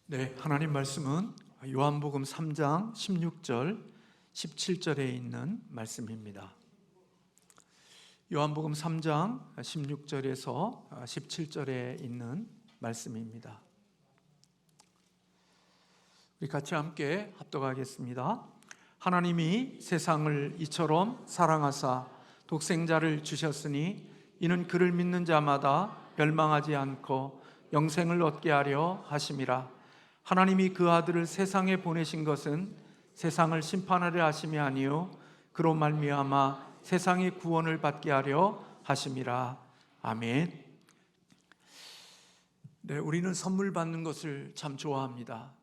네, 하나님 말씀은 요한복음 3장 16절, 17절에 있는 말씀입니다. 요한복음 3장 16절에서 17절에 있는 말씀입니다. 우리 같이 함께 합독하겠습니다. 하나님이 세상을 이처럼 사랑하사 독생자를 주셨으니 이는 그를 믿는 자마다 멸망하지 않고 영생을 얻게 하려 하심이라. 하나님이 그 아들을 세상에 보내신 것은 세상을 심판하려 하심이 아니요 그로 말미암아 세상의 구원을 받게 하려 하심이라. 아멘. 네, 우리는 선물 받는 것을 참 좋아합니다.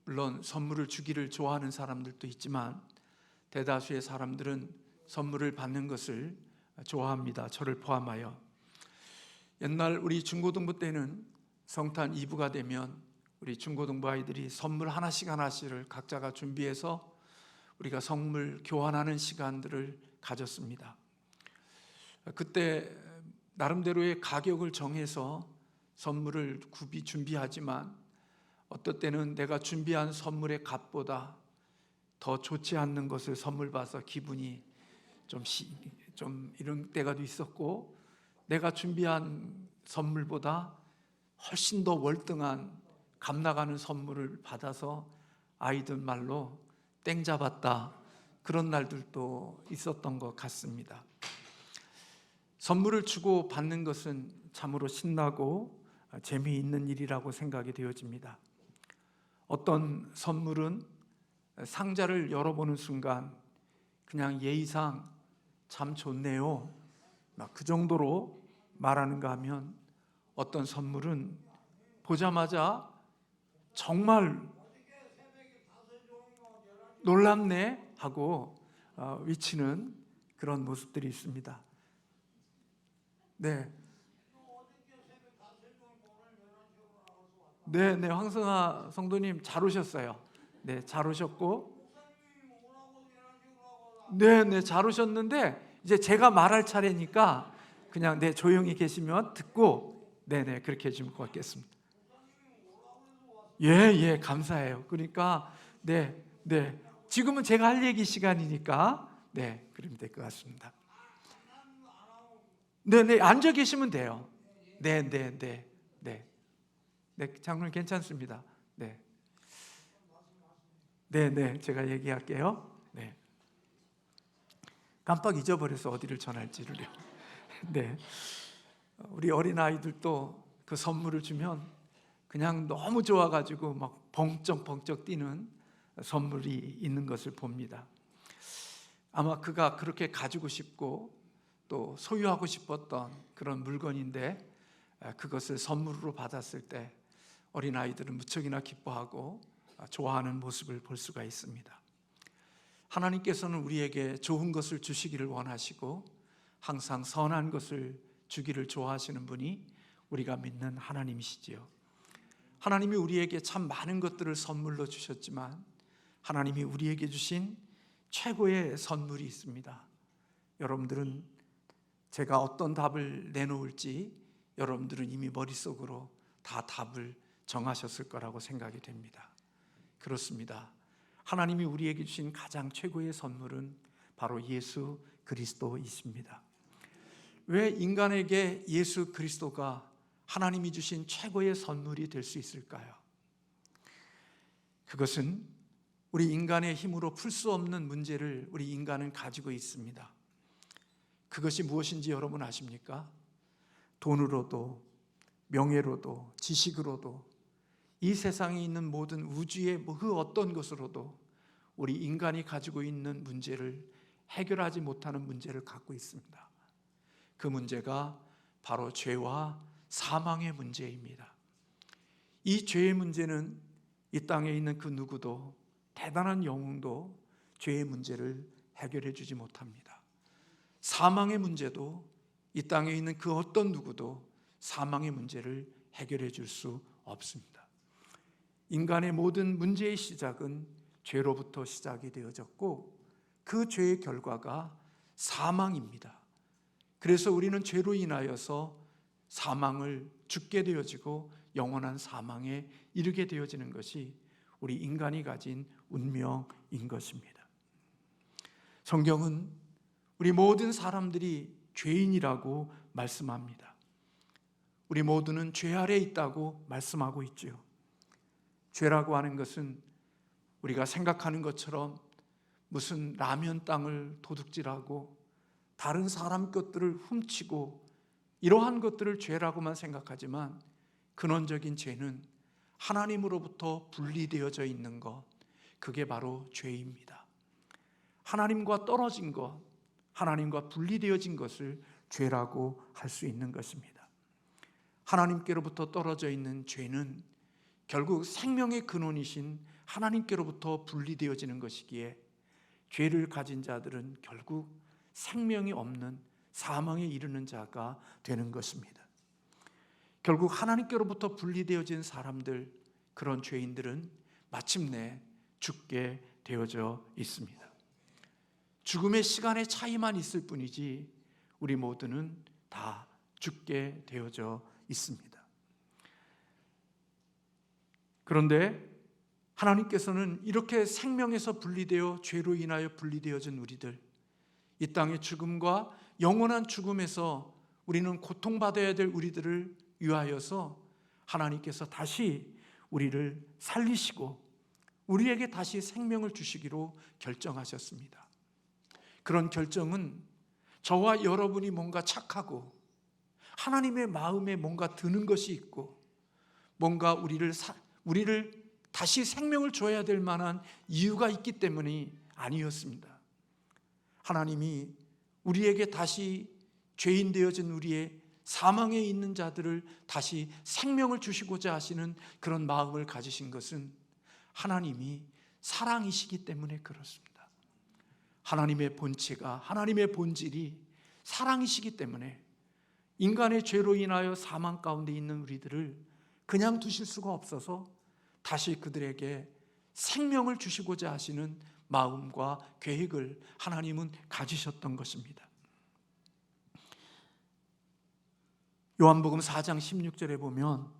물론 선물을 주기를 좋아하는 사람들도 있지만 대다수의 사람들은 선물을 받는 것을 좋아합니다. 저를 포함하여. 옛날 우리 중고등부 때는 성탄 2부가 되면 우리 중고등부 아이들이 선물 하나씩을 각자가 준비해서 우리가 선물 교환하는 시간들을 가졌습니다. 그때 나름대로의 가격을 정해서 선물을 준비하지만 어떨 때는 내가 준비한 선물의 값보다 더 좋지 않는 것을 선물 받아서 기분이 좀 이런 때가 있었고, 내가 준비한 선물보다 훨씬 더 월등한 값 나가는 선물을 받아서 아이들 말로 땡 잡았다, 그런 날들도 있었던 것 같습니다. 선물을 주고 받는 것은 참으로 신나고 재미있는 일이라고 생각이 되어집니다. 어떤 선물은 상자를 열어보는 순간 그냥 예의상 참 좋네요, 그 정도로 말하는가 하면, 어떤 선물은 보자마자 정말 놀랍네 하고 위치는 그런 모습들이 있습니다. 네, 황승아 성도님 잘 오셨어요. 네, 잘 오셨고, 잘 오셨는데 이제 제가 말할 차례니까 그냥 조용히 계시면 듣고 그렇게 해주면 고맙겠습니다. 예, 감사해요. 그러니까 지금은 제가 할 얘기 시간이니까 그러면 될 것 같습니다. 앉아 계시면 돼요. 장로님 괜찮습니다. 제가 얘기할게요. 깜빡 잊어버려서 어디를 전할지를요. 우리 어린아이들도 그 선물을 주면 그냥 너무 좋아가지고 막 벙쩍벙쩍 뛰는 선물이 있는 것을 봅니다. 아마 그가 그렇게 가지고 싶고 또 소유하고 싶었던 그런 물건인데, 그것을 선물로 받았을 때 어린아이들은 무척이나 기뻐하고 좋아하는 모습을 볼 수가 있습니다. 하나님께서는 우리에게 좋은 것을 주시기를 원하시고 항상 선한 것을 주기를 좋아하시는 분이 우리가 믿는 하나님이시지요. 하나님이 우리에게 참 많은 것들을 선물로 주셨지만 하나님이 우리에게 주신 최고의 선물이 있습니다. 여러분들은 제가 어떤 답을 내놓을지 여러분들은 이미 머릿속으로 다 답을 정하셨을 거라고 생각이 됩니다. 그렇습니다. 하나님이 우리에게 주신 가장 최고의 선물은 바로 예수 그리스도이십니다. 왜 인간에게 예수 그리스도가 하나님이 주신 최고의 선물이 될 수 있을까요? 그것은 우리 인간의 힘으로 풀 수 없는 문제를 우리 인간은 가지고 있습니다. 그것이 무엇인지 여러분 아십니까? 돈으로도 명예로도 지식으로도 이 세상에 있는 모든 우주의 그 어떤 것으로도 우리 인간이 가지고 있는 문제를 해결하지 못하는 문제를 갖고 있습니다. 그 문제가 바로 죄와 사망의 문제입니다. 이 죄의 문제는 이 땅에 있는 그 누구도, 대단한 영웅도 죄의 문제를 해결해 주지 못합니다. 사망의 문제도 이 땅에 있는 그 어떤 누구도 사망의 문제를 해결해 줄 수 없습니다. 인간의 모든 문제의 시작은 죄로부터 시작이 되어졌고 그 죄의 결과가 사망입니다. 그래서 우리는 죄로 인하여서 사망을 죽게 되어지고 영원한 사망에 이르게 되어지는 것이 우리 인간이 가진 운명인 것입니다. 성경은 우리 모든 사람들이 죄인이라고 말씀합니다. 우리 모두는 죄 아래에 있다고 말씀하고 있죠. 죄라고 하는 것은 우리가 생각하는 것처럼 무슨 라면 땅을 도둑질하고 다른 사람 것들을 훔치고 이러한 것들을 죄라고만 생각하지만, 근원적인 죄는 하나님으로부터 분리되어져 있는 것, 그게 바로 죄입니다. 하나님과 떨어진 것, 하나님과 분리되어진 것을 죄라고 할 수 있는 것입니다. 하나님께로부터 떨어져 있는 죄는 결국 생명의 근원이신 하나님께로부터 분리되어지는 것이기에, 죄를 가진 자들은 결국 생명이 없는 사망에 이르는 자가 되는 것입니다. 결국 하나님께로부터 분리되어진 사람들, 그런 죄인들은 마침내 죽게 되어져 있습니다. 죽음의 시간의 차이만 있을 뿐이지 우리 모두는 다 죽게 되어져 있습니다. 그런데 하나님께서는 이렇게 생명에서 분리되어 죄로 인하여 분리되어진 우리들, 이 땅의 죽음과 영원한 죽음에서 우리는 고통받아야 될 우리들을 위하여서 하나님께서 다시 우리를 살리시고 우리에게 다시 생명을 주시기로 결정하셨습니다. 그런 결정은 저와 여러분이 뭔가 착하고 하나님의 마음에 뭔가 드는 것이 있고 뭔가 우리를 다시 생명을 줘야 될 만한 이유가 있기 때문이 아니었습니다. 하나님이 우리에게 다시 죄인 되어진 우리의 사망에 있는 자들을 다시 생명을 주시고자 하시는 그런 마음을 가지신 것은 하나님이 사랑이시기 때문에 그렇습니다. 하나님의 본체가, 하나님의 본질이 사랑이시기 때문에 인간의 죄로 인하여 사망 가운데 있는 우리들을 그냥 두실 수가 없어서 다시 그들에게 생명을 주시고자 하시는 마음과 계획을 하나님은 가지셨던 것입니다. 요한복음 4장 16절에 보면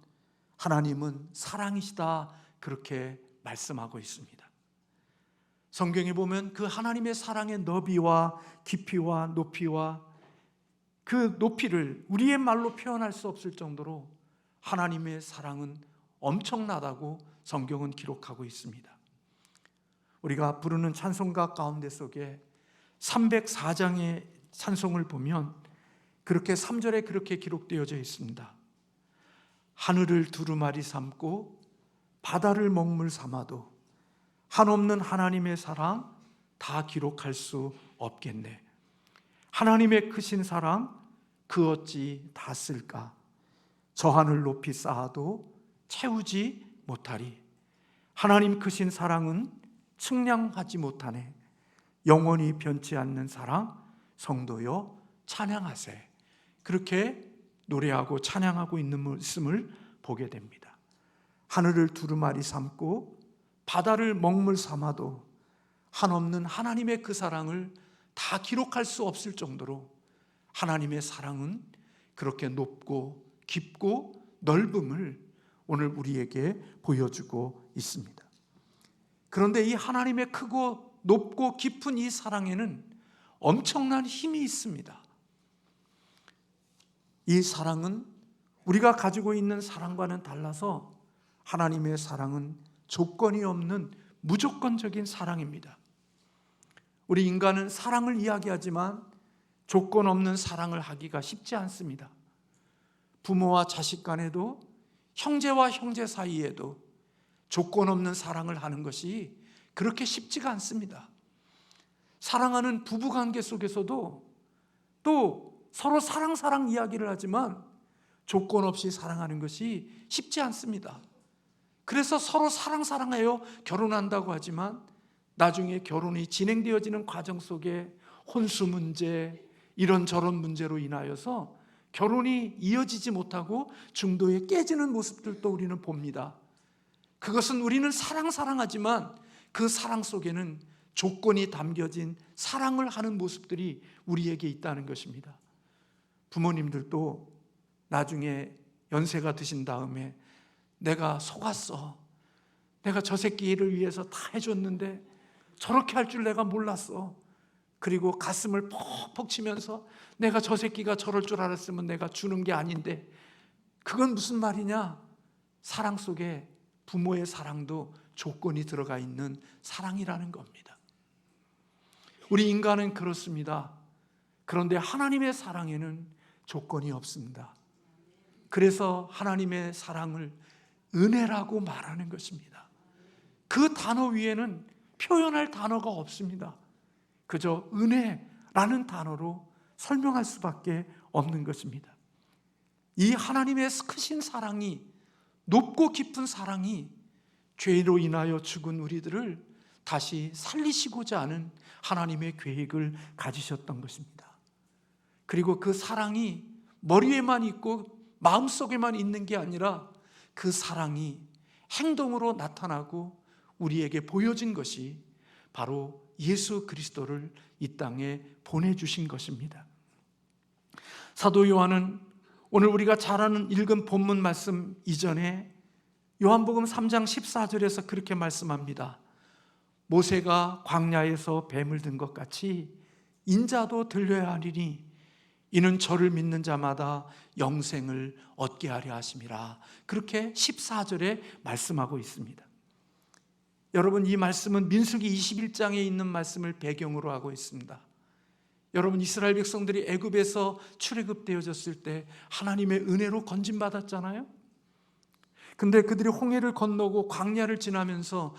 하나님은 사랑이시다 그렇게 말씀하고 있습니다. 성경에 보면 그 하나님의 사랑의 너비와 깊이와 높이와 그 높이를 우리의 말로 표현할 수 없을 정도로 하나님의 사랑은 엄청나다고 성경은 기록하고 있습니다. 우리가 부르는 찬송가 가운데 속에 304장의 찬송을 보면 그렇게 3절에 그렇게 기록되어져 있습니다. 하늘을 두루마리 삼고 바다를 먹물 삼아도 한없는 하나님의 사랑 다 기록할 수 없겠네. 하나님의 크신 사랑 그 어찌 다 쓸까? 저 하늘 높이 쌓아도 채우지 못하리. 하나님 크신 사랑은 측량하지 못하네. 영원히 변치 않는 사랑 성도여 찬양하세. 그렇게 노래하고 찬양하고 있는 모습을 보게 됩니다. 하늘을 두루마리 삼고 바다를 먹물 삼아도 한없는 하나님의 그 사랑을 다 기록할 수 없을 정도로 하나님의 사랑은 그렇게 높고 깊고 넓음을 오늘 우리에게 보여주고 있습니다. 그런데 이 하나님의 크고 높고 깊은 이 사랑에는 엄청난 힘이 있습니다. 이 사랑은 우리가 가지고 있는 사랑과는 달라서 하나님의 사랑은 조건이 없는 무조건적인 사랑입니다. 우리 인간은 사랑을 이야기하지만 조건 없는 사랑을 하기가 쉽지 않습니다. 부모와 자식 간에도 형제와 형제 사이에도 조건 없는 사랑을 하는 것이 그렇게 쉽지가 않습니다. 사랑하는 부부관계 속에서도 또 서로 사랑 이야기를 하지만 조건 없이 사랑하는 것이 쉽지 않습니다. 그래서 서로 사랑해요 결혼한다고 하지만 나중에 결혼이 진행되어지는 과정 속에 혼수 문제, 이런저런 문제로 인하여서 결혼이 이어지지 못하고 중도에 깨지는 모습들도 우리는 봅니다. 그것은 우리는 사랑하지만 그 사랑 속에는 조건이 담겨진 사랑을 하는 모습들이 우리에게 있다는 것입니다. 부모님들도 나중에 연세가 드신 다음에 내가 속았어. 내가 저 새끼를 위해서 다 해줬는데 저렇게 할 줄 내가 몰랐어. 그리고 가슴을 퍽퍽 치면서 내가 저 새끼가 저럴 줄 알았으면 내가 주는 게 아닌데, 그건 무슨 말이냐? 사랑 속에 부모의 사랑도 조건이 들어가 있는 사랑이라는 겁니다. 우리 인간은 그렇습니다. 그런데 하나님의 사랑에는 조건이 없습니다. 그래서 하나님의 사랑을 은혜라고 말하는 것입니다. 그 단어 위에는 표현할 단어가 없습니다. 그저 은혜라는 단어로 설명할 수밖에 없는 것입니다. 이 하나님의 크신 사랑이, 높고 깊은 사랑이 죄로 인하여 죽은 우리들을 다시 살리시고자 하는 하나님의 계획을 가지셨던 것입니다. 그리고 그 사랑이 머리에만 있고 마음속에만 있는 게 아니라 그 사랑이 행동으로 나타나고 우리에게 보여진 것이 바로 예수 그리스도를 이 땅에 보내주신 것입니다. 사도 요한은 오늘 우리가 잘 아는 읽은 본문 말씀 이전에 요한복음 3장 14절에서 그렇게 말씀합니다. 모세가 광야에서 뱀을 든 것 같이 인자도 들려야 하리니 이는 저를 믿는 자마다 영생을 얻게 하려 하심이라. 그렇게 14절에 말씀하고 있습니다. 여러분, 이 말씀은 민수기 21장에 있는 말씀을 배경으로 하고 있습니다. 여러분, 이스라엘 백성들이 애굽에서 출애굽되어졌을 때 하나님의 은혜로 건짐받았잖아요. 근데 그들이 홍해를 건너고 광야를 지나면서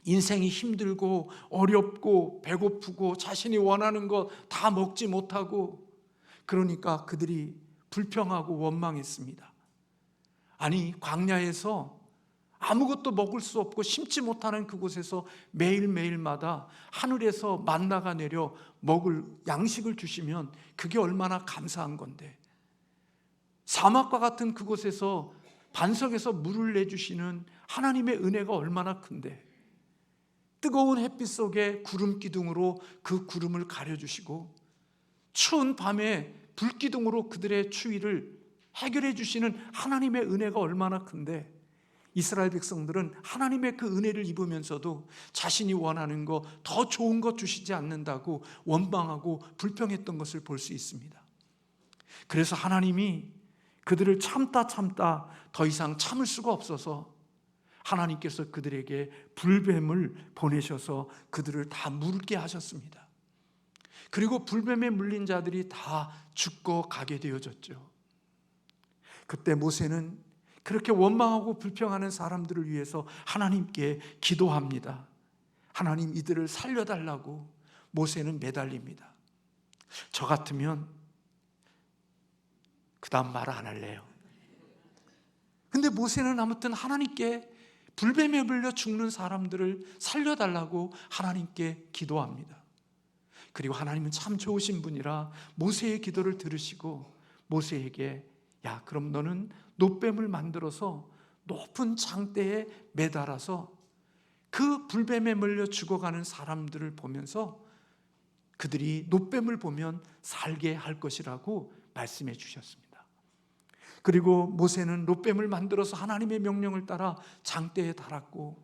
인생이 힘들고 어렵고 배고프고 자신이 원하는 거 다 먹지 못하고, 그러니까 그들이 불평하고 원망했습니다. 아니, 광야에서 아무것도 먹을 수 없고 심지 못하는 그곳에서 매일매일마다 하늘에서 만나가 내려 먹을 양식을 주시면 그게 얼마나 감사한 건데, 사막과 같은 그곳에서 반석에서 물을 내주시는 하나님의 은혜가 얼마나 큰데, 뜨거운 햇빛 속에 구름 기둥으로 그 구름을 가려주시고 추운 밤에 불기둥으로 그들의 추위를 해결해 주시는 하나님의 은혜가 얼마나 큰데, 이스라엘 백성들은 하나님의 그 은혜를 입으면서도 자신이 원하는 거, 더 좋은 것 주시지 않는다고 원망하고 불평했던 것을 볼 수 있습니다. 그래서 하나님이 그들을 참다 더 이상 참을 수가 없어서 하나님께서 그들에게 불뱀을 보내셔서 그들을 다 물게 하셨습니다. 그리고 불뱀에 물린 자들이 다 죽고 가게 되어졌죠. 그때 모세는 그렇게 원망하고 불평하는 사람들을 위해서 하나님께 기도합니다. 하나님, 이들을 살려달라고 모세는 매달립니다. 저 같으면 그 다음 말 안 할래요. 근데 모세는 아무튼 하나님께 불뱀에 물려 죽는 사람들을 살려달라고 하나님께 기도합니다. 그리고 하나님은 참 좋으신 분이라 모세의 기도를 들으시고 모세에게, 야, 그럼 너는 놋뱀을 만들어서 높은 장대에 매달아서 그 불뱀에 물려 죽어가는 사람들을 보면서 그들이 놋뱀을 보면 살게 할 것이라고 말씀해 주셨습니다. 그리고 모세는 놋뱀을 만들어서 하나님의 명령을 따라 장대에 달았고,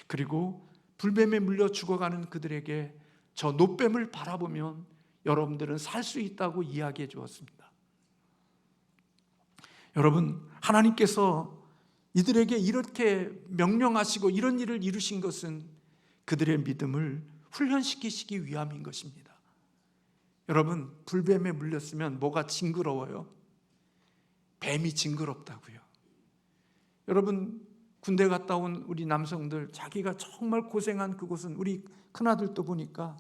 그리고 불뱀에 물려 죽어가는 그들에게 저 놋뱀을 바라보면 여러분들은 살 수 있다고 이야기해 주었습니다. 여러분, 하나님께서 이들에게 이렇게 명령하시고 이런 일을 이루신 것은 그들의 믿음을 훈련시키시기 위함인 것입니다. 여러분, 불뱀에 물렸으면 뭐가 징그러워요? 뱀이 징그럽다고요. 여러분, 군대 갔다 온 우리 남성들, 자기가 정말 고생한 그곳은, 우리 큰아들도 보니까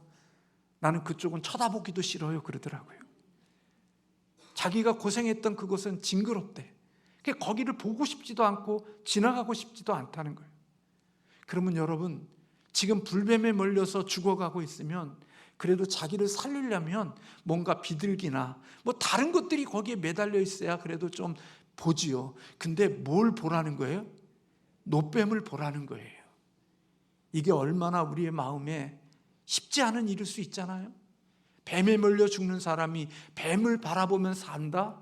나는 그쪽은 쳐다보기도 싫어요 그러더라고요. 자기가 고생했던 그곳은 징그럽대. 거기를 보고 싶지도 않고 지나가고 싶지도 않다는 거예요. 그러면 여러분, 지금 불뱀에 몰려서 죽어가고 있으면 그래도 자기를 살리려면 뭔가 비둘기나 뭐 다른 것들이 거기에 매달려 있어야 그래도 좀 보지요. 근데 뭘 보라는 거예요? 놋뱀을 보라는 거예요. 이게 얼마나 우리의 마음에 쉽지 않은 일일 수 있잖아요. 뱀에 몰려 죽는 사람이 뱀을 바라보면 산다?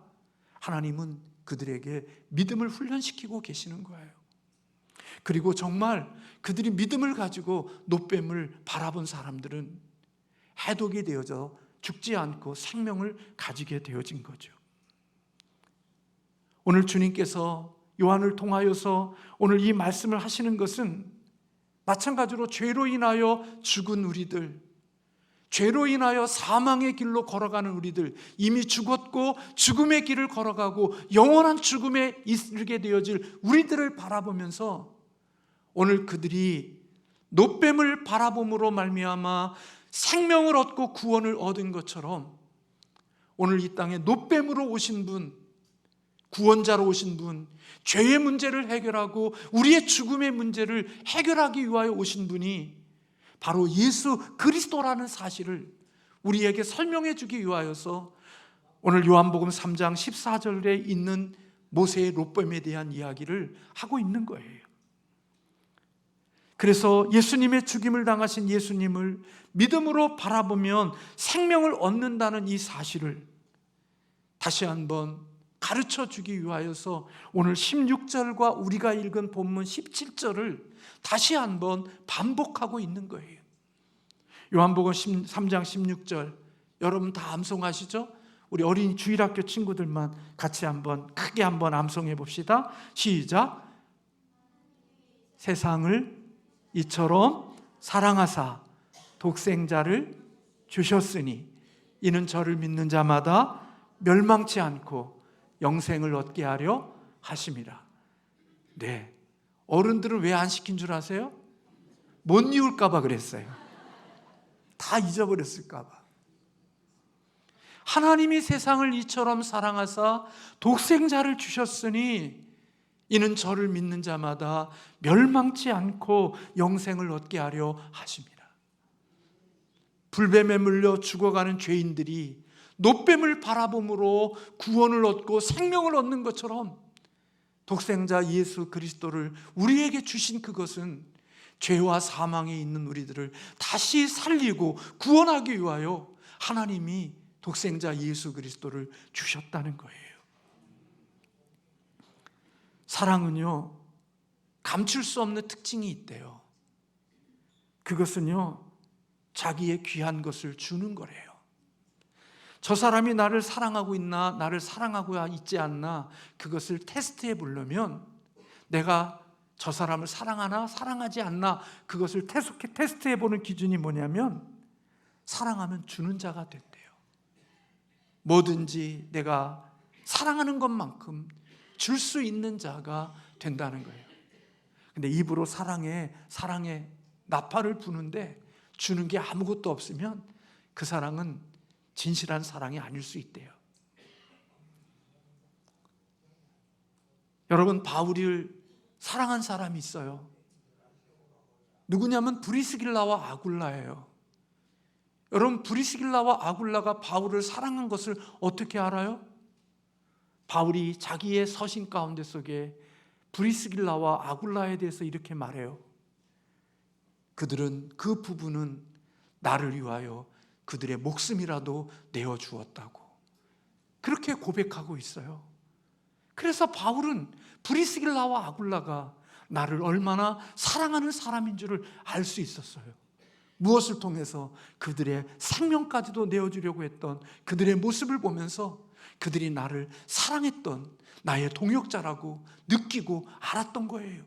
하나님은 그들에게 믿음을 훈련시키고 계시는 거예요. 그리고 정말 그들이 믿음을 가지고 노뱀을 바라본 사람들은 해독이 되어져 죽지 않고 생명을 가지게 되어진 거죠. 오늘 주님께서 요한을 통하여서 오늘 이 말씀을 하시는 것은 마찬가지로 죄로 인하여 죽은 우리들, 죄로 인하여 사망의 길로 걸어가는 우리들, 이미 죽었고 죽음의 길을 걸어가고 영원한 죽음에 이르게 되어질 우리들을 바라보면서 오늘 그들이 노뱀을 바라봄으로 말미암아 생명을 얻고 구원을 얻은 것처럼 오늘 이 땅에 노뱀으로 오신 분, 구원자로 오신 분, 죄의 문제를 해결하고 우리의 죽음의 문제를 해결하기 위하여 오신 분이 바로 예수 그리스도라는 사실을 우리에게 설명해 주기 위하여서 오늘 요한복음 3장 14절에 있는 모세의 노뱀에 대한 이야기를 하고 있는 거예요. 그래서 예수님의 죽임을 당하신 예수님을 믿음으로 바라보면 생명을 얻는다는 이 사실을 다시 한번 가르쳐 주기 위하여서 오늘 16절과 우리가 읽은 본문 17절을 다시 한번 반복하고 있는 거예요. 요한복음 3장 16절 여러분 다 암송하시죠? 우리 어린이 주일학교 친구들만 같이 한번 크게 한번 암송해 봅시다. 시작. 세상을 이처럼 사랑하사 독생자를 주셨으니 이는 저를 믿는 자마다 멸망치 않고 영생을 얻게 하려 하심이라. 네, 어른들은 왜 안 시킨 줄 아세요? 못 이룰까 봐 그랬어요. 다 잊어버렸을까 봐. 하나님이 세상을 이처럼 사랑하사 독생자를 주셨으니 이는 저를 믿는 자마다 멸망치 않고 영생을 얻게 하려 하심이라. 불뱀에 물려 죽어가는 죄인들이 노뱀을 바라봄으로 구원을 얻고 생명을 얻는 것처럼 독생자 예수 그리스도를 우리에게 주신 그것은 죄와 사망에 있는 우리들을 다시 살리고 구원하기 위하여 하나님이 독생자 예수 그리스도를 주셨다는 거예요. 사랑은요, 감출 수 없는 특징이 있대요. 그것은요, 자기의 귀한 것을 주는 거래요. 저 사람이 나를 사랑하고 있나, 나를 사랑하고 있지 않나, 그것을 테스트해 보려면 내가 저 사람을 사랑하나, 사랑하지 않나, 그것을 테스트해 보는 기준이 뭐냐면 사랑하면 주는 자가 된대요. 뭐든지 내가 사랑하는 것만큼 줄 수 있는 자가 된다는 거예요. 근데 입으로 사랑해 나팔을 부는데 주는 게 아무것도 없으면 그 사랑은 진실한 사랑이 아닐 수 있대요. 여러분, 바울을 사랑한 사람이 있어요. 누구냐면 브리스길라와 아굴라예요. 여러분, 브리스길라와 아굴라가 바울을 사랑한 것을 어떻게 알아요? 바울이 자기의 서신 가운데 속에 브리스길라와 아굴라에 대해서 이렇게 말해요. 그 부부는 나를 위하여 그들의 목숨이라도 내어주었다고 그렇게 고백하고 있어요. 그래서 바울은 브리스길라와 아굴라가 나를 얼마나 사랑하는 사람인 줄을 알 수 있었어요. 무엇을 통해서? 그들의 생명까지도 내어주려고 했던 그들의 모습을 보면서 그들이 나를 사랑했던 나의 동역자라고 느끼고 알았던 거예요.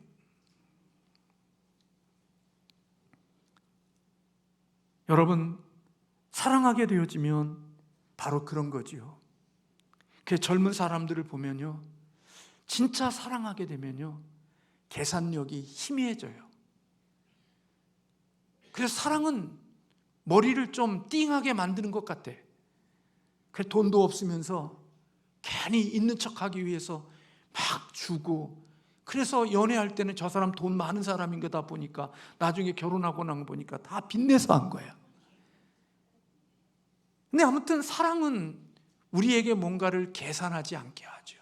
여러분, 사랑하게 되어지면 바로 그런 거지요. 그 젊은 사람들을 보면요, 진짜 사랑하게 되면요, 계산력이 희미해져요. 그래서 사랑은 머리를 좀 띵하게 만드는 것 같아. 그래서 돈도 없으면서 괜히 있는 척하기 위해서 막 주고, 그래서 연애할 때는 저 사람 돈 많은 사람인 거다 보니까 나중에 결혼하고 난 거 보니까 다 빚내서 한 거야. 근데 아무튼 사랑은 우리에게 뭔가를 계산하지 않게 하죠.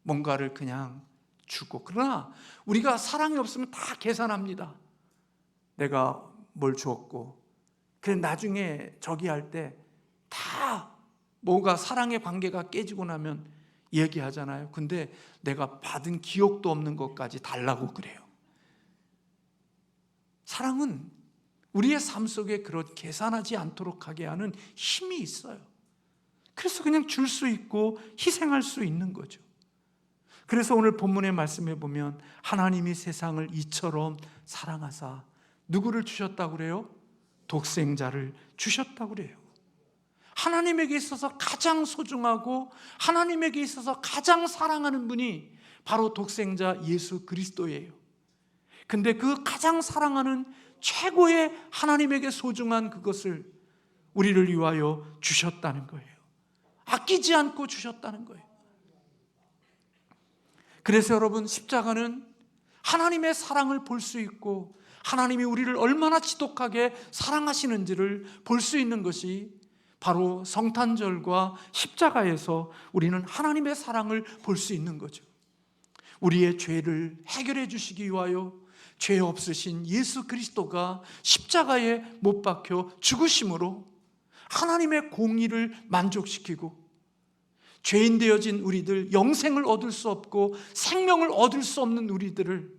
뭔가를 그냥 주고. 그러나 우리가 사랑이 없으면 다 계산합니다. 내가 뭘 주었고, 그래 나중에 저기 할 때 다 뭐가 사랑의 관계가 깨지고 나면 얘기하잖아요. 근데 내가 받은 기억도 없는 것까지 달라고 그래요. 사랑은 우리의 삶 속에 그런 계산하지 않도록 하게 하는 힘이 있어요. 그래서 그냥 줄 수 있고 희생할 수 있는 거죠. 그래서 오늘 본문의 말씀에 보면 하나님이 세상을 이처럼 사랑하사 누구를 주셨다고 그래요? 독생자를 주셨다고 그래요. 하나님에게 있어서 가장 소중하고 하나님에게 있어서 가장 사랑하는 분이 바로 독생자 예수 그리스도예요. 근데 그 가장 사랑하는 최고의 하나님에게 소중한 그것을 우리를 위하여 주셨다는 거예요. 아끼지 않고 주셨다는 거예요. 그래서 여러분, 십자가는 하나님의 사랑을 볼 수 있고 하나님이 우리를 얼마나 지독하게 사랑하시는지를 볼 수 있는 것이 바로 성탄절과 십자가에서 우리는 하나님의 사랑을 볼 수 있는 거죠. 우리의 죄를 해결해 주시기 위하여 죄 없으신 예수 그리스도가 십자가에 못 박혀 죽으심으로 하나님의 공의를 만족시키고 죄인 되어진 우리들, 영생을 얻을 수 없고 생명을 얻을 수 없는 우리들을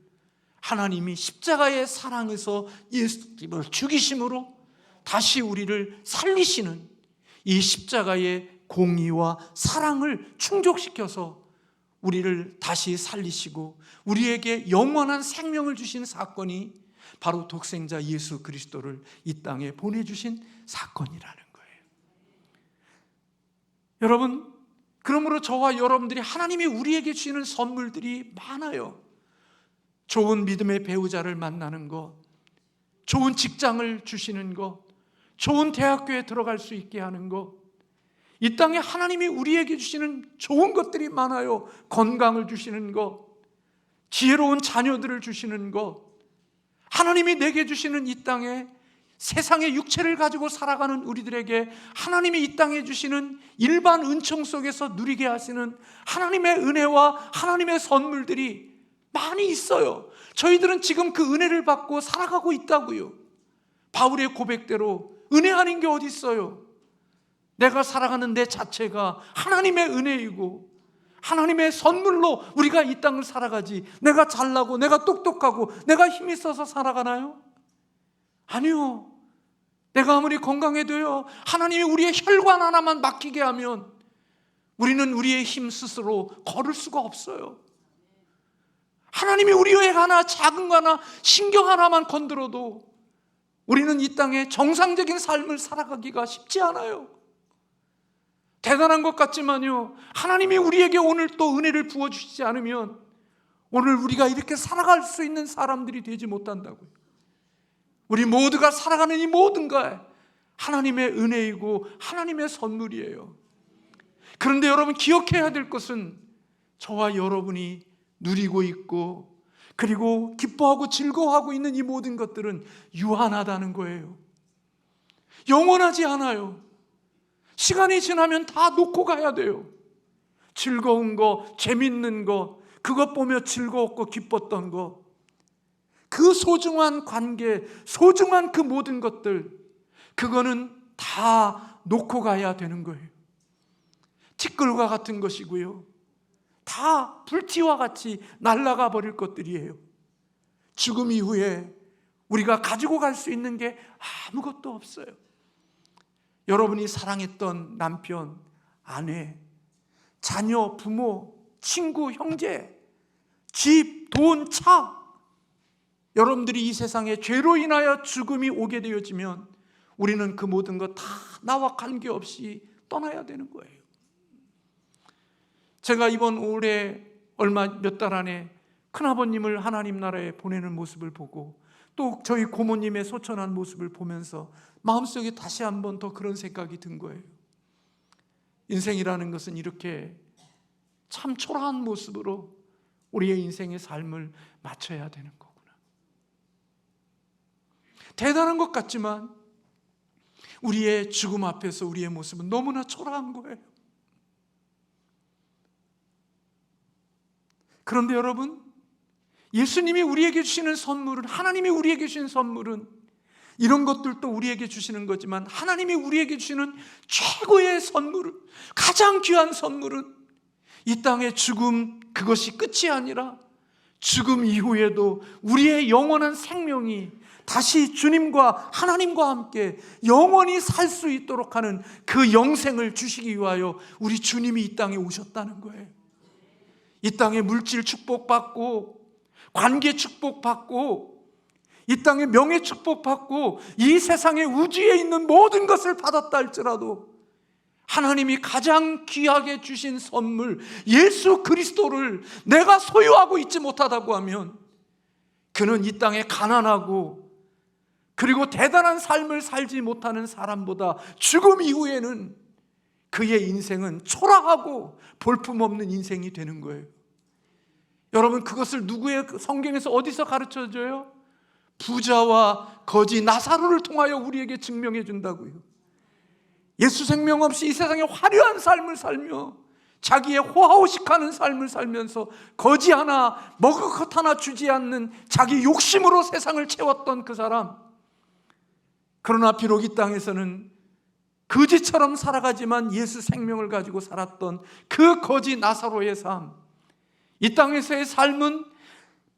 하나님이 십자가의 사랑에서 예수님을 죽이심으로 다시 우리를 살리시는 이 십자가의 공의와 사랑을 충족시켜서 우리를 다시 살리시고 우리에게 영원한 생명을 주신 사건이 바로 독생자 예수 그리스도를 이 땅에 보내주신 사건이라는 거예요. 여러분, 그러므로 저와 여러분들이 하나님이 우리에게 주시는 선물들이 많아요. 좋은 믿음의 배우자를 만나는 것, 좋은 직장을 주시는 것, 좋은 대학교에 들어갈 수 있게 하는 것, 이 땅에 하나님이 우리에게 주시는 좋은 것들이 많아요. 건강을 주시는 것, 지혜로운 자녀들을 주시는 것, 하나님이 내게 주시는 이 땅에 세상의 육체를 가지고 살아가는 우리들에게 하나님이 이 땅에 주시는 일반 은총 속에서 누리게 하시는 하나님의 은혜와 하나님의 선물들이 많이 있어요. 저희들은 지금 그 은혜를 받고 살아가고 있다고요. 바울의 고백대로 은혜 아닌 게 어디 있어요? 내가 살아가는 내 자체가 하나님의 은혜이고 하나님의 선물로 우리가 이 땅을 살아가지, 내가 잘나고 내가 똑똑하고 내가 힘이 있어서 살아가나요? 아니요. 내가 아무리 건강해도요, 하나님이 우리의 혈관 하나만 막히게 하면 우리는 우리의 힘 스스로 걸을 수가 없어요. 하나님이 우리의 하나, 작은 거 하나, 신경 하나만 건드려도 우리는 이 땅에 정상적인 삶을 살아가기가 쉽지 않아요. 대단한 것 같지만요, 하나님이 우리에게 오늘 또 은혜를 부어주시지 않으면 오늘 우리가 이렇게 살아갈 수 있는 사람들이 되지 못한다고요. 우리 모두가 살아가는 이 모든 것 하나님의 은혜이고 하나님의 선물이에요. 그런데 여러분, 기억해야 될 것은 저와 여러분이 누리고 있고 그리고 기뻐하고 즐거워하고 있는 이 모든 것들은 유한하다는 거예요. 영원하지 않아요. 시간이 지나면 다 놓고 가야 돼요. 즐거운 거, 재밌는 거, 그것 보며 즐거웠고 기뻤던 거, 그 소중한 관계, 소중한 그 모든 것들, 그거는 다 놓고 가야 되는 거예요. 티끌과 같은 것이고요, 다 불티와 같이 날아가 버릴 것들이에요. 죽음 이후에 우리가 가지고 갈 수 있는 게 아무것도 없어요. 여러분이 사랑했던 남편, 아내, 자녀, 부모, 친구, 형제, 집, 돈, 차, 여러분들이 이 세상에 죄로 인하여 죽음이 오게 되어지면 우리는 그 모든 것 다 나와 관계없이 떠나야 되는 거예요. 제가 이번 올해 얼마 몇 달 안에 큰아버님을 하나님 나라에 보내는 모습을 보고 또 저희 고모님의 소천한 모습을 보면서 마음속에 다시 한번 더 그런 생각이 든 거예요. 인생이라는 것은 이렇게 참 초라한 모습으로 우리의 인생의 삶을 마쳐야 되는 거구나. 대단한 것 같지만 우리의 죽음 앞에서 우리의 모습은 너무나 초라한 거예요. 그런데 여러분, 예수님이 우리에게 주시는 선물은, 하나님이 우리에게 주시는 선물은 이런 것들도 우리에게 주시는 거지만 하나님이 우리에게 주시는 최고의 선물은, 가장 귀한 선물은 이 땅의 죽음, 그것이 끝이 아니라 죽음 이후에도 우리의 영원한 생명이 다시 주님과 하나님과 함께 영원히 살 수 있도록 하는 그 영생을 주시기 위하여 우리 주님이 이 땅에 오셨다는 거예요. 이 땅에 물질 축복받고, 관계 축복받고, 이 땅에 명예 축복받고, 이 세상의 우주에 있는 모든 것을 받았다 할지라도 하나님이 가장 귀하게 주신 선물 예수 그리스도를 내가 소유하고 있지 못하다고 하면 그는 이 땅에 가난하고 그리고 대단한 삶을 살지 못하는 사람보다 죽음 이후에는 그의 인생은 초라하고 볼품없는 인생이 되는 거예요. 여러분, 그것을 누구의 성경에서 어디서 가르쳐줘요? 부자와 거지 나사로를 통하여 우리에게 증명해 준다고요. 예수 생명 없이 이 세상에 화려한 삶을 살며 자기의 호화호식하는 삶을 살면서 거지 하나, 먹을 것 하나 주지 않는 자기 욕심으로 세상을 채웠던 그 사람, 그러나 비록 이 땅에서는 거지처럼 살아가지만 예수 생명을 가지고 살았던 그 거지 나사로의 삶, 이 땅에서의 삶은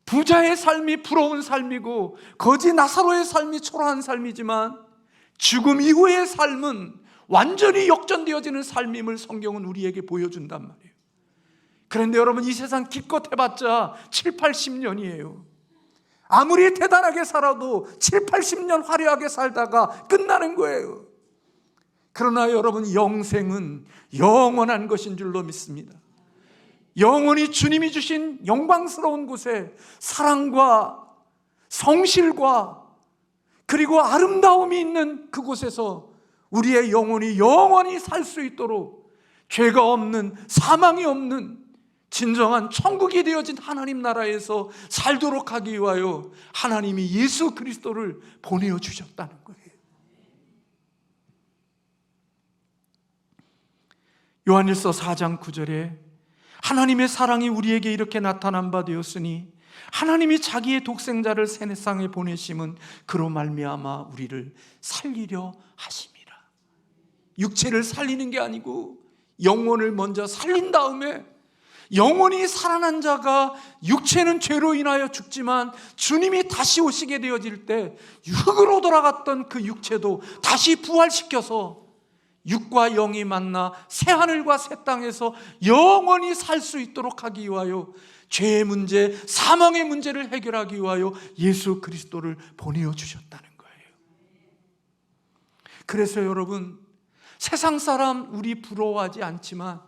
부자의 삶이 부러운 삶이고 거지 나사로의 삶이 초라한 삶이지만 죽음 이후의 삶은 완전히 역전되어지는 삶임을 성경은 우리에게 보여준단 말이에요. 그런데 여러분, 이 세상 기껏 해봤자 7, 80년이에요. 아무리 대단하게 살아도 7, 80년 화려하게 살다가 끝나는 거예요. 그러나 여러분, 영생은 영원한 것인 줄로 믿습니다. 영원히 주님이 주신 영광스러운 곳에 사랑과 성실과 그리고 아름다움이 있는 그곳에서 우리의 영혼이 영원히 살 수 있도록 죄가 없는, 사망이 없는 진정한 천국이 되어진 하나님 나라에서 살도록 하기 위하여 하나님이 예수 그리스도를 보내어 주셨다는 거예요. 요한일서 4장 9절에 하나님의 사랑이 우리에게 이렇게 나타난 바 되었으니 하나님이 자기의 독생자를 세상에 보내심은 그로 말미암아 우리를 살리려 하심이라. 육체를 살리는 게 아니고 영혼을 먼저 살린 다음에 영혼이 살아난 자가, 육체는 죄로 인하여 죽지만 주님이 다시 오시게 되어질 때 육으로 돌아갔던 그 육체도 다시 부활시켜서 육과 영이 만나 새하늘과 새 땅에서 영원히 살 수 있도록 하기 위하여 죄의 문제, 사망의 문제를 해결하기 위하여 예수 그리스도를 보내어 주셨다는 거예요. 그래서 여러분, 세상 사람 우리 부러워하지 않지만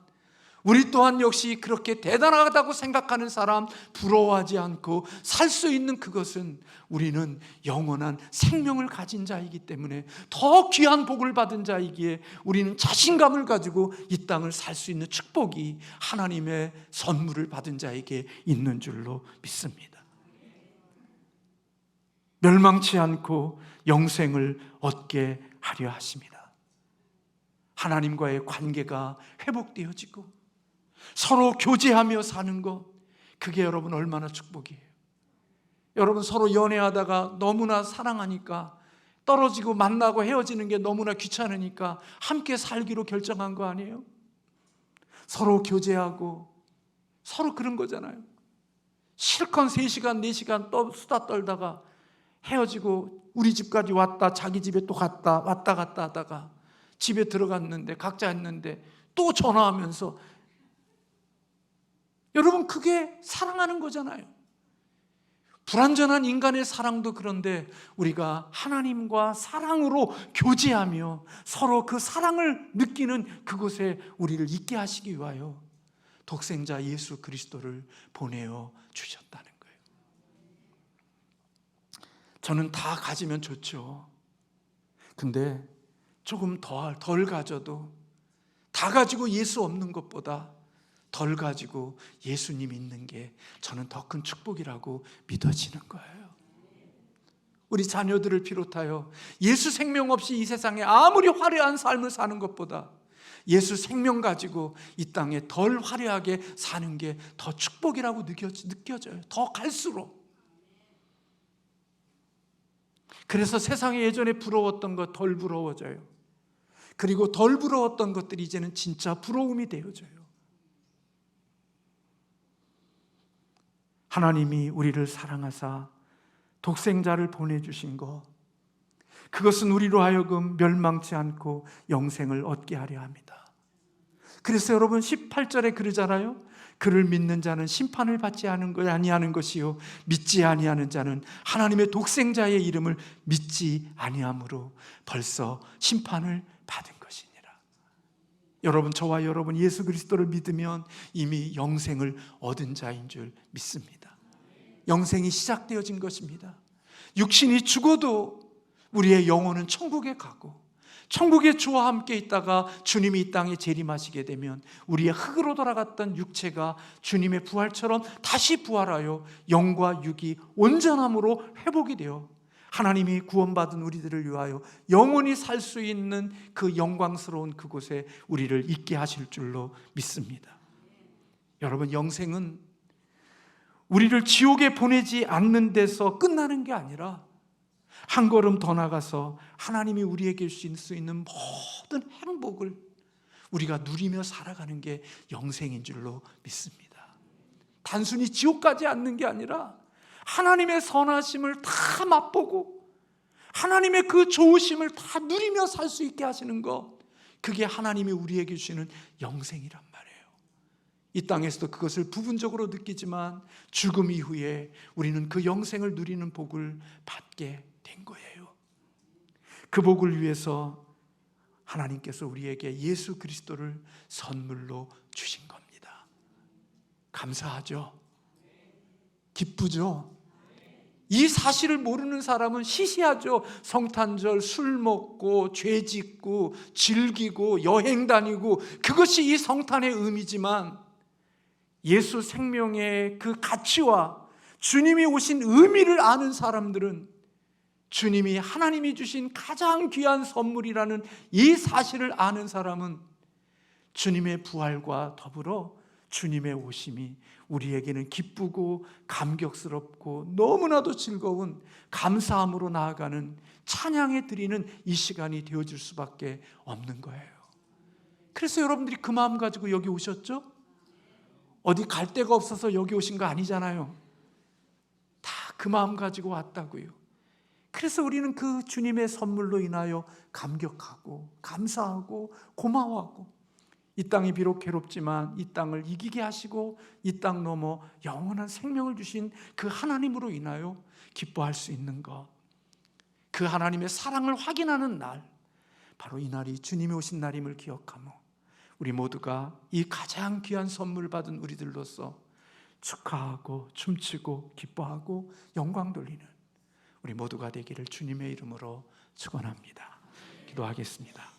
우리 또한 역시 그렇게 대단하다고 생각하는 사람 부러워하지 않고 살 수 있는 그것은 우리는 영원한 생명을 가진 자이기 때문에 더 귀한 복을 받은 자이기에 우리는 자신감을 가지고 이 땅을 살 수 있는 축복이 하나님의 선물을 받은 자에게 있는 줄로 믿습니다. 멸망치 않고 영생을 얻게 하려 하십니다. 하나님과의 관계가 회복되어지고 서로 교제하며 사는 것, 그게 여러분 얼마나 축복이에요. 여러분, 서로 연애하다가 너무나 사랑하니까 떨어지고 만나고 헤어지는 게 너무나 귀찮으니까 함께 살기로 결정한 거 아니에요? 서로 교제하고 서로 그런 거잖아요. 실컷 3시간 4시간 수다 떨다가 헤어지고 우리 집까지 왔다 자기 집에 또 갔다 왔다 갔다 하다가 집에 들어갔는데 각자 했는데 또 전화하면서, 여러분, 그게 사랑하는 거잖아요. 불완전한 인간의 사랑도 그런데 우리가 하나님과 사랑으로 교제하며 서로 그 사랑을 느끼는 그곳에 우리를 있게 하시기 위하여 독생자 예수 그리스도를 보내어 주셨다는 거예요. 저는 다 가지면 좋죠. 근데 조금 덜 가져도 다 가지고 예수 없는 것보다 덜 가지고 예수님 있는 게 저는 더 큰 축복이라고 믿어지는 거예요. 우리 자녀들을 비롯하여 예수 생명 없이 이 세상에 아무리 화려한 삶을 사는 것보다 예수 생명 가지고 이 땅에 덜 화려하게 사는 게 더 축복이라고 느껴져요. 더 갈수록. 그래서 세상에 예전에 부러웠던 것 덜 부러워져요. 그리고 덜 부러웠던 것들이 이제는 진짜 부러움이 되어져요. 하나님이 우리를 사랑하사 독생자를 보내주신 것, 그것은 우리로 하여금 멸망치 않고 영생을 얻게 하려 합니다. 그래서 여러분 18절에 그러잖아요. 그를 믿는 자는 심판을 받지 아니하는 것이요 믿지 아니하는 자는 하나님의 독생자의 이름을 믿지 아니함으로 벌써 심판을 받은 것이니라. 여러분, 저와 여러분 예수 그리스도를 믿으면 이미 영생을 얻은 자인 줄 믿습니다. 영생이 시작되어진 것입니다. 육신이 죽어도 우리의 영혼은 천국에 가고, 천국의 주와 함께 있다가 주님이 이 땅에 재림하시게 되면 우리의 흙으로 돌아갔던 육체가 주님의 부활처럼 다시 부활하여 영과 육이 온전함으로 회복이 되어 하나님이 구원받은 우리들을 위하여 영원히 살 수 있는 그 영광스러운 그곳에 우리를 있게 하실 줄로 믿습니다. 여러분, 영생은 우리를 지옥에 보내지 않는 데서 끝나는 게 아니라 한 걸음 더 나가서 하나님이 우리에게 주실 수 있는 모든 행복을 우리가 누리며 살아가는 게 영생인 줄로 믿습니다. 단순히 지옥 가지 않는 게 아니라 하나님의 선하심을 다 맛보고 하나님의 그 좋으심을 다 누리며 살 수 있게 하시는 것, 그게 하나님이 우리에게 주시는 영생이란 말이에요. 이 땅에서도 그것을 부분적으로 느끼지만 죽음 이후에 우리는 그 영생을 누리는 복을 받게 된 거예요. 그 복을 위해서 하나님께서 우리에게 예수 그리스도를 선물로 주신 겁니다. 감사하죠? 기쁘죠? 이 사실을 모르는 사람은 시시하죠. 성탄절 술 먹고 죄 짓고 즐기고 여행 다니고, 그것이 이 성탄의 의미지만 예수 생명의 그 가치와 주님이 오신 의미를 아는 사람들은, 주님이 하나님이 주신 가장 귀한 선물이라는 이 사실을 아는 사람은 주님의 부활과 더불어 주님의 오심이 우리에게는 기쁘고 감격스럽고 너무나도 즐거운 감사함으로 나아가는 찬양에 드리는 이 시간이 되어줄 수밖에 없는 거예요. 그래서 여러분들이 그 마음 가지고 여기 오셨죠? 어디 갈 데가 없어서 여기 오신 거 아니잖아요. 다 그 마음 가지고 왔다고요. 그래서 우리는 그 주님의 선물로 인하여 감격하고 감사하고 고마워하고, 이 땅이 비록 괴롭지만 이 땅을 이기게 하시고 이 땅 넘어 영원한 생명을 주신 그 하나님으로 인하여 기뻐할 수 있는 것, 그 하나님의 사랑을 확인하는 날, 바로 이 날이 주님이 오신 날임을 기억하며 우리 모두가 이 가장 귀한 선물 받은 우리들로서 축하하고 춤추고 기뻐하고 영광 돌리는 우리 모두가 되기를 주님의 이름으로 축원합니다. 기도하겠습니다.